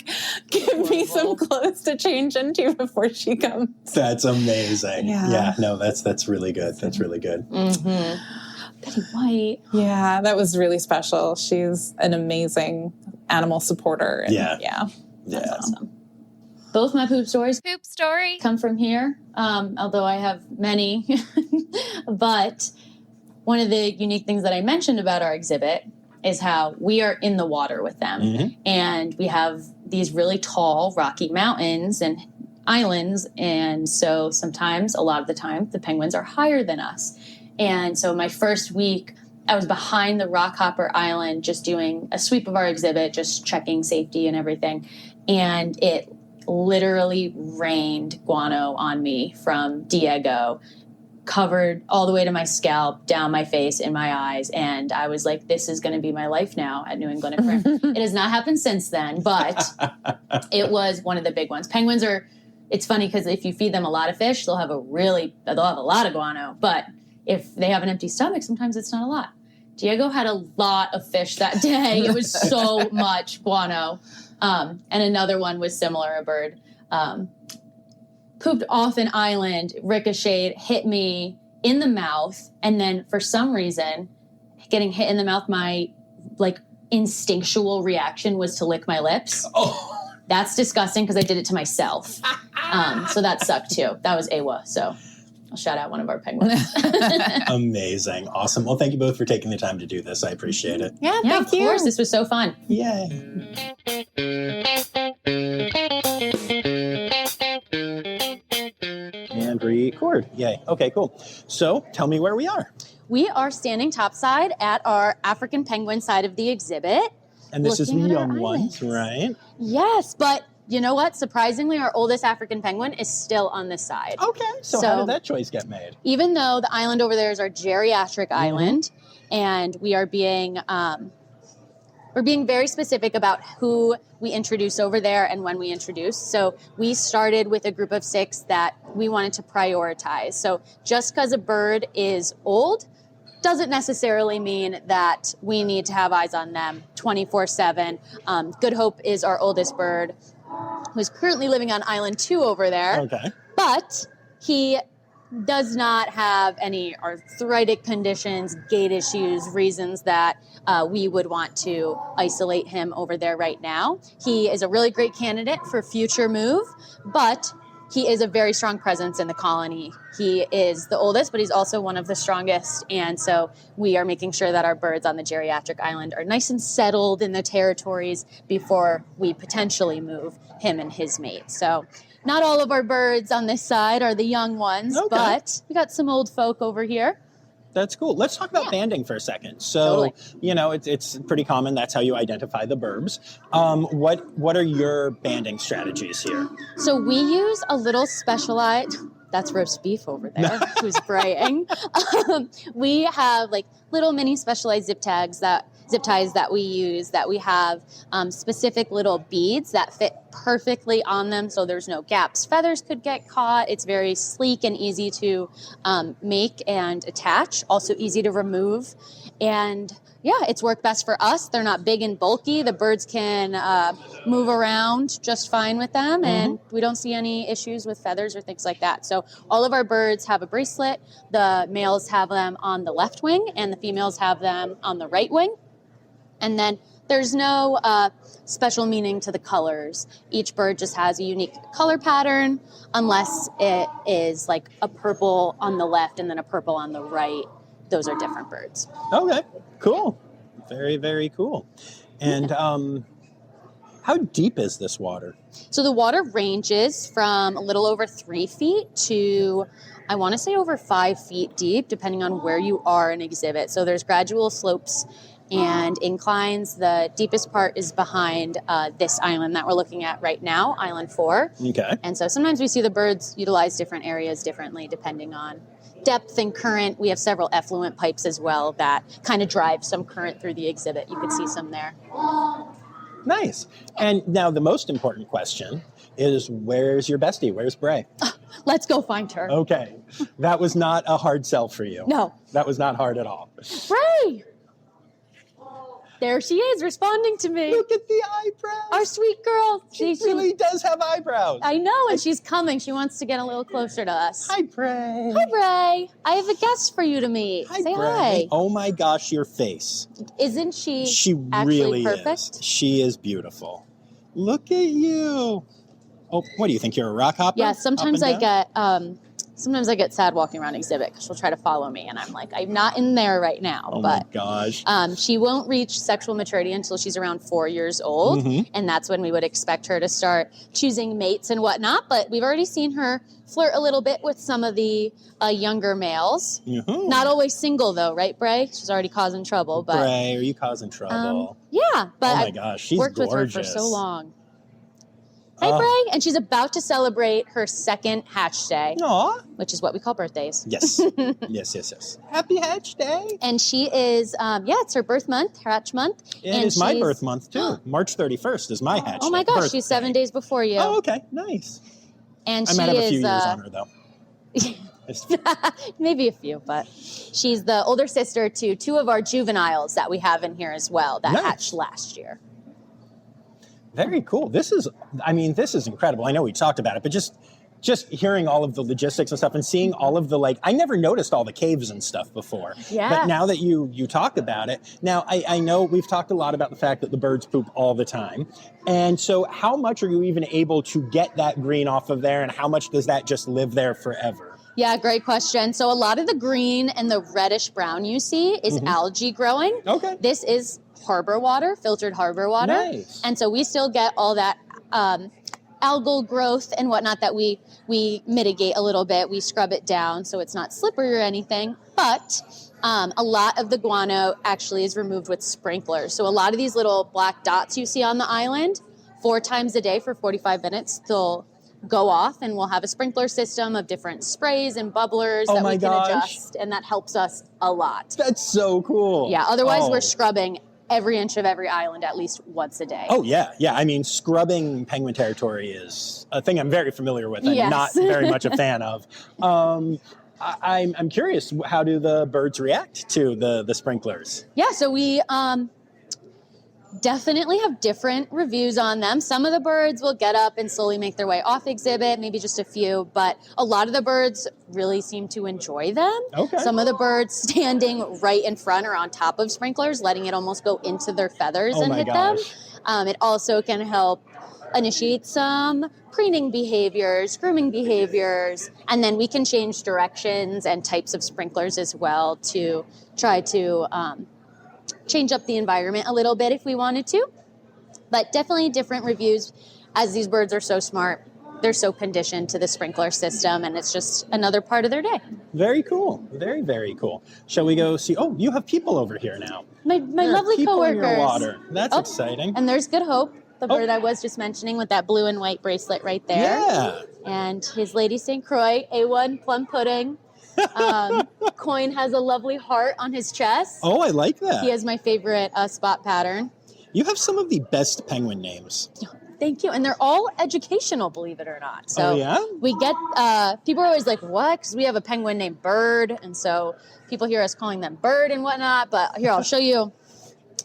give me some clothes to change into before she comes? That's amazing. Yeah, no, that's really good. That's really good. Mm-hmm. Milky white. Yeah, that was really special. She's an amazing animal supporter. And That's awesome. Both my poop stories come from here, although I have many. But one of the unique things that I mentioned about our exhibit is how we are in the water with them. Mm-hmm. And we have these really tall rocky mountains and islands. And so sometimes, a lot of the time, the penguins are higher than us. And so my first week, I was behind the Rockhopper Island just doing a sweep of our exhibit, just checking safety and everything. And it literally rained guano on me from Diego, covered all the way to my scalp, down my face, in my eyes. And I was like, this is going to be my life now at New England Aquarium. It has not happened since then, but it was one of the big ones. Penguins are, it's funny because if you feed them a lot of fish, they'll have a lot of guano. But if they have an empty stomach, sometimes it's not a lot. Diego had a lot of fish that day. It was so much guano. And another one was similar, a bird. Pooped off an island, ricocheted, hit me in the mouth, and then for some reason, getting hit in the mouth, my instinctual reaction was to lick my lips. Oh, that's disgusting because I did it to myself. So that sucked too. That was AWA. So I'll shout out one of our penguins. Amazing, awesome. Well, thank you both for taking the time to do this. I appreciate it. Yeah, thank you. Of course, this was so fun. Yay. And record. Yay. Okay, cool. So tell me where we are. We are standing topside at our African penguin side of the exhibit. And this is the young ones, right? Yes, but you know what? Surprisingly, our oldest African penguin is still on this side. Okay, so how did that choice get made? Even though the island over there is our geriatric island, and we are being we're being very specific about who we introduce over there and when we introduce. So we started with a group of 6 that we wanted to prioritize. So just because a bird is old doesn't necessarily mean that we need to have eyes on them 24/7. Good Hope is our oldest bird, who's currently living on Island 2 over there. Okay. But he does not have any arthritic conditions, gait issues, reasons that we would want to isolate him over there right now. He is a really great candidate for future move, but he is a very strong presence in the colony. He is the oldest, but he's also one of the strongest. And so we are making sure that our birds on the geriatric island are nice and settled in their territories before we potentially move him and his mate. So not all of our birds on this side are the young ones, but we got some old folk over here. That's cool. Let's talk about banding for a second. So, it's pretty common. That's how you identify the burbs. What are your banding strategies here? So we use a little specialized... That's roast beef over there, who's braying. We have little mini specialized zip ties that we use, that we have specific little beads that fit perfectly on them, so there's no gaps. Feathers could get caught. It's very sleek and easy to make and attach, also easy to remove. And it's worked best for us. They're not big and bulky. The birds can move around just fine with them, and we don't see any issues with feathers or things like that. So all of our birds have a bracelet. The males have them on the left wing, and the females have them on the right wing. And then there's no special meaning to the colors. Each bird just has a unique color pattern, unless it is like a purple on the left and then a purple on the right. Those are different birds. Okay, cool. Very, very cool. And how deep is this water? So the water ranges from a little over 3 feet to, I want to say, over 5 feet deep, depending on where you are in exhibit. So there's gradual slopes and inclines. The deepest part is behind this island that we're looking at right now, Island 4. Okay. And so sometimes we see the birds utilize different areas differently depending on depth and current. We have several effluent pipes as well that kind of drive some current through the exhibit. You could see some there. Nice. And now the most important question is, where's your bestie? Where's Bray? Let's go find her. Okay. That was not a hard sell for you. No. That was not hard at all. Bray! There she is, responding to me. Look at the eyebrows. Our sweet girl. She really does have eyebrows. I know, and she's coming. She wants to get a little closer to us. Hi, Bray. Hi, Bray. I have a guest for you to meet. Say Bray. hi. Oh my gosh, your face. Isn't she? She actually really perfect? is. She is beautiful. Look at you. Oh, what do you think? You're a rock hopper? Yeah. Sometimes Up I and down? get. Sometimes I get sad walking around exhibit because she'll try to follow me, and I'm like, I'm not in there right now. Oh but my gosh. she won't reach sexual maturity until she's around 4 years old, and that's when we would expect her to start choosing mates and whatnot. But we've already seen her flirt a little bit with some of the younger males. Not always single though, right, Bray? She's already causing trouble. But Bray, are you causing trouble? yeah, but Oh my I've gosh, she's worked gorgeous. with her for so long. Hey, Bray, and she's about to celebrate her second hatch day, Aw. which is what we call birthdays. Yes. yes. Happy Hatch Day. And she is, it's her birth month, her hatch month. And it's my birth month, too. March 31st is my hatch Oh, my day. gosh, she's 7 days before you. Oh, okay. Nice. And I she might have a few is, years on her, though. maybe a few, but she's the older sister to two of our juveniles that we have in here as well that Nice. hatched last year. Very cool. This is incredible. I know we talked about it, but just hearing all of the logistics and stuff and seeing all of the, I never noticed all the caves and stuff before. Yeah. But now that you talk about it, now I know we've talked a lot about the fact that the birds poop all the time. And so how much are you even able to get that green off of there, and how much does that just live there forever? Yeah, great question. So a lot of the green and the reddish brown you see is algae growing. Okay. This is harbor water, filtered harbor water. Nice. And so we still get all that algal growth and whatnot that we mitigate a little bit. We scrub it down so it's not slippery or anything. But a lot of the guano actually is removed with sprinklers. So a lot of these little black dots you see on the island, 4 times a day for 45 minutes, they'll go off, and we'll have a sprinkler system of different sprays and bubblers that we can adjust, and that helps us a lot. That's so cool. Yeah, otherwise we're scrubbing every inch of every island at least once a day. Oh, yeah. Yeah. I mean, scrubbing penguin territory is a thing I'm very familiar with and Yes. not very much a fan of. I'm curious, how do the birds react to the sprinklers? Yeah, so we definitely have different reviews on them. Some of the birds will get up and slowly make their way off exhibit, maybe just a few, but a lot of the birds really seem to enjoy them. Okay. Some of the birds standing right in front or on top of sprinklers, letting it almost go into their feathers and hit them. It also can help initiate some preening behaviors, grooming behaviors, and then we can change directions and types of sprinklers as well to try to change up the environment a little bit if we wanted to. But definitely different reviews, as these birds are so smart. They're so conditioned to the sprinkler system, and it's just another part of their day. Very cool. Very, very cool. Shall we go see? Oh, you have people over here now. My There are lovely people in coworkers. your water. That's exciting. And there's Good Hope, the bird I was just mentioning with that blue and white bracelet right there. Yeah. And his Lady St. Croix, A1 plum pudding. Coin has a lovely heart on his chest. Oh, I like that. He has my favorite spot pattern. You have some of the best penguin names. Thank you. And they're all educational, believe it or not. So yeah? we get, people are always like, what? Because we have a penguin named Bird. And so people hear us calling them Bird and whatnot. But here, I'll show you.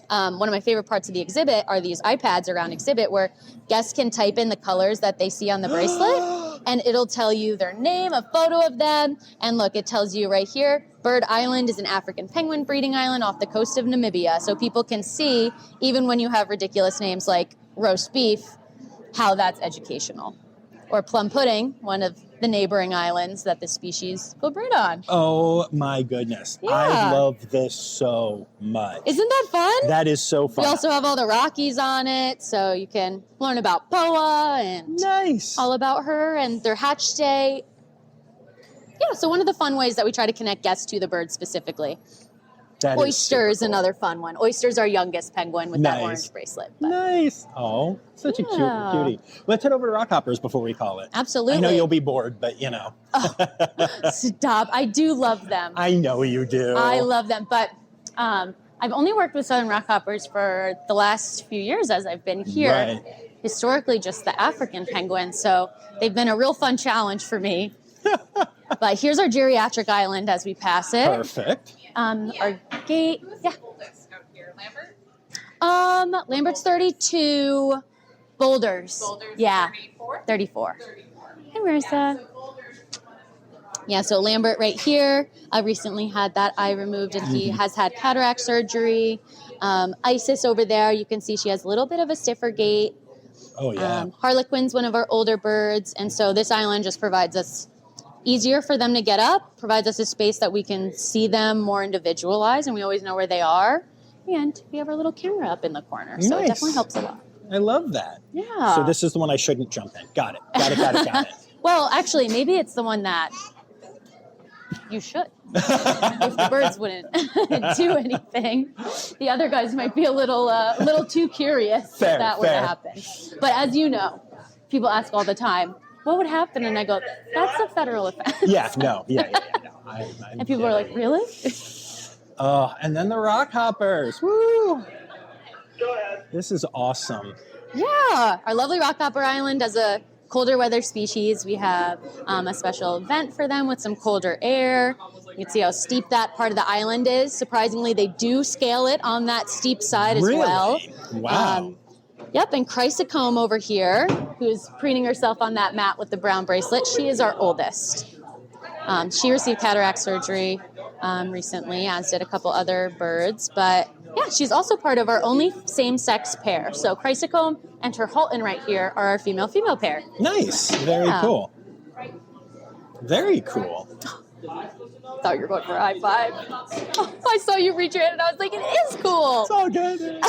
One of my favorite parts of the exhibit are these iPads around exhibit where guests can type in the colors that they see on the bracelet, and it'll tell you their name, a photo of them, and look, it tells you right here, Bird Island is an African penguin breeding island off the coast of Namibia. So people can see, even when you have ridiculous names like roast beef, how that's educational. Or plum pudding, one of the neighboring islands that the species will breed on. Oh my goodness. Yeah. I love this so much. Isn't that fun? That is so fun. We also have all the Rockies on it, so you can learn about Poa and Nice. all about her and their hatch day. Yeah, so one of the fun ways that we try to connect guests to the bird specifically. That is Oyster is super cool. another fun one. Oyster's our youngest penguin with that Nice. orange bracelet. But Nice. Oh, such a Yeah. cute cutie. Let's head over to Rockhoppers before we call it. absolutely. I know you'll be bored, but you know. Stop. I do love them. I know you do. I love them. But I've only worked with Southern Rockhoppers for the last few years as I've been here. Right. Historically, just the African penguins. So they've been a real fun challenge for me. But here's our geriatric island as we pass it. Perfect. Our gate, yeah. Lambert's 32, Boulders. Yeah, 34. Hey, Marissa. Yeah, so Lambert right here recently had that eye removed, and he has had cataract surgery. Isis over there, you can see she has a little bit of a stiffer gait. Oh, yeah. Harlequin's one of our older birds, and so this island just provides us easier for them to get up, provides us a space that we can see them more individualized, and we always know where they are. And we have our little camera up in the corner, so Nice. it definitely helps a lot. I love that. Yeah. So this is the one I shouldn't jump in. Got it. Well, actually, maybe it's the one that you should. If the birds wouldn't do anything, the other guys might be a little too curious if that were to happen. But as you know, people ask all the time, what would happen? And I go, that's a federal offense. No. And people are like, really? And then the rock hoppers. Woo! This is awesome. Yeah. Our lovely Rockhopper Island has a colder weather species. We have a special vent for them with some colder air. You can see how steep that part of the island is. Surprisingly, they do scale it on that steep side as well. Wow. Yep, and Chrysocombe over here, who's preening herself on that mat with the brown bracelet, she is our oldest. She received cataract surgery recently, as did a couple other birds. But yeah, she's also part of our only same-sex pair. So Chrysocombe and her Halton right here are our female-female pair. Nice. Very cool. Very cool. Thought you were going for a high five. I saw you reach your hand and I was like, it is cool. It's all good.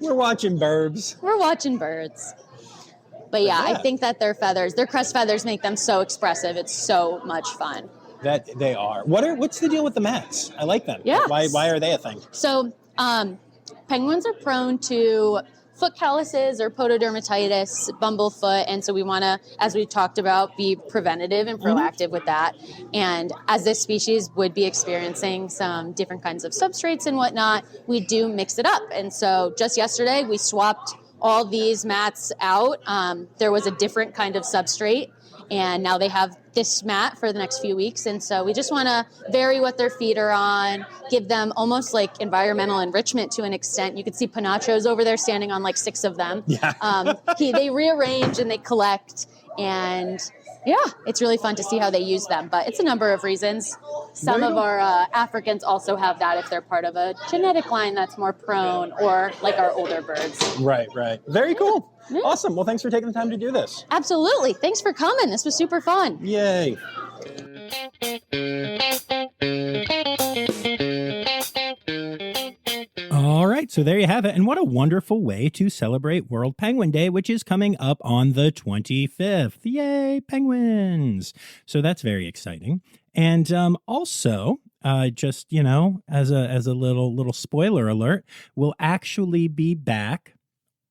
We're watching burbs. We're watching birds. But yeah, I think that their crest feathers make them so expressive. It's so much fun. That they are. What's the deal with the mats? I like them. Yeah. Why are they a thing? So penguins are prone to foot calluses or pododermatitis, bumblefoot, and so we want to, as we talked about, be preventative and proactive with that. And as this species would be experiencing some different kinds of substrates and whatnot, we do mix it up. And so just yesterday, we swapped all these mats out. There was a different kind of substrate, and now they have this mat for the next few weeks. And so we just want to vary what their feet are on, give them almost like environmental enrichment to an extent. You can see Panachos over there standing on like 6 of them. Yeah. They rearrange and they collect. And yeah, it's really fun to see how they use them. But it's a number of reasons. Some of our Africans also have that if they're part of a genetic line that's more prone, or like our older birds. Right. Very cool. Yeah. Awesome. Well, thanks for taking the time to do this. Absolutely. Thanks for coming. This was super fun. Yay. All right, so there you have it. And what a wonderful way to celebrate World Penguin Day, which is coming up on the 25th. Yay, penguins. So that's very exciting. And also, just, as a little spoiler alert, we'll actually be back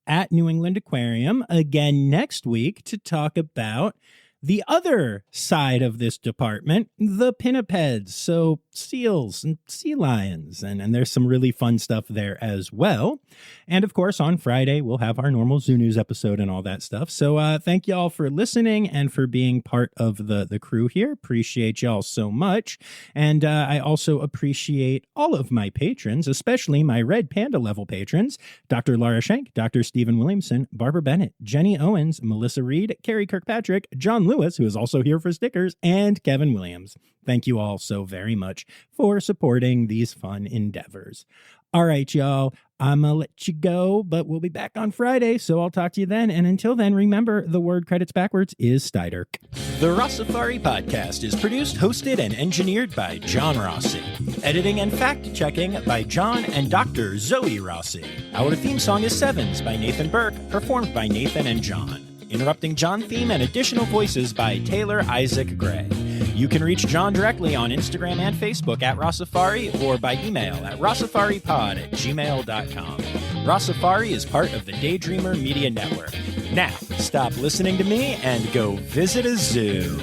at New England Aquarium again next week to talk about the other side of this department, the pinnipeds, so seals and sea lions, and there's some really fun stuff there as well. And of course, on Friday, we'll have our normal Zoo News episode and all that stuff. So thank y'all for listening and for being part of the crew here. Appreciate y'all so much. And I also appreciate all of my patrons, especially my Red Panda level patrons, Dr. Laura Schenk, Dr. Stephen Williamson, Barbara Bennett, Jenny Owens, Melissa Reed, Carrie Kirkpatrick, John Lewis, who is also here for stickers, and Kevin Williams. Thank you all so very much for supporting these fun endeavors. All right, y'all, I'm going to let you go, but we'll be back on Friday, so I'll talk to you then. And until then, remember, the word credits backwards is Steiderk. The Rossifari podcast is produced, hosted, and engineered by John Rossi. Editing and fact-checking by John and Dr. Zoe Rossi. Our theme song is Sevens by Nathan Burke, performed by Nathan and John. Interrupting John theme and additional voices by Taylor Isaac Gray. You can reach John directly on Instagram and Facebook at Rossifari, or by email at rossifaripod@gmail.com. Rossifari is part of the Daydreamer Media Network. Now, stop listening to me and go visit a zoo.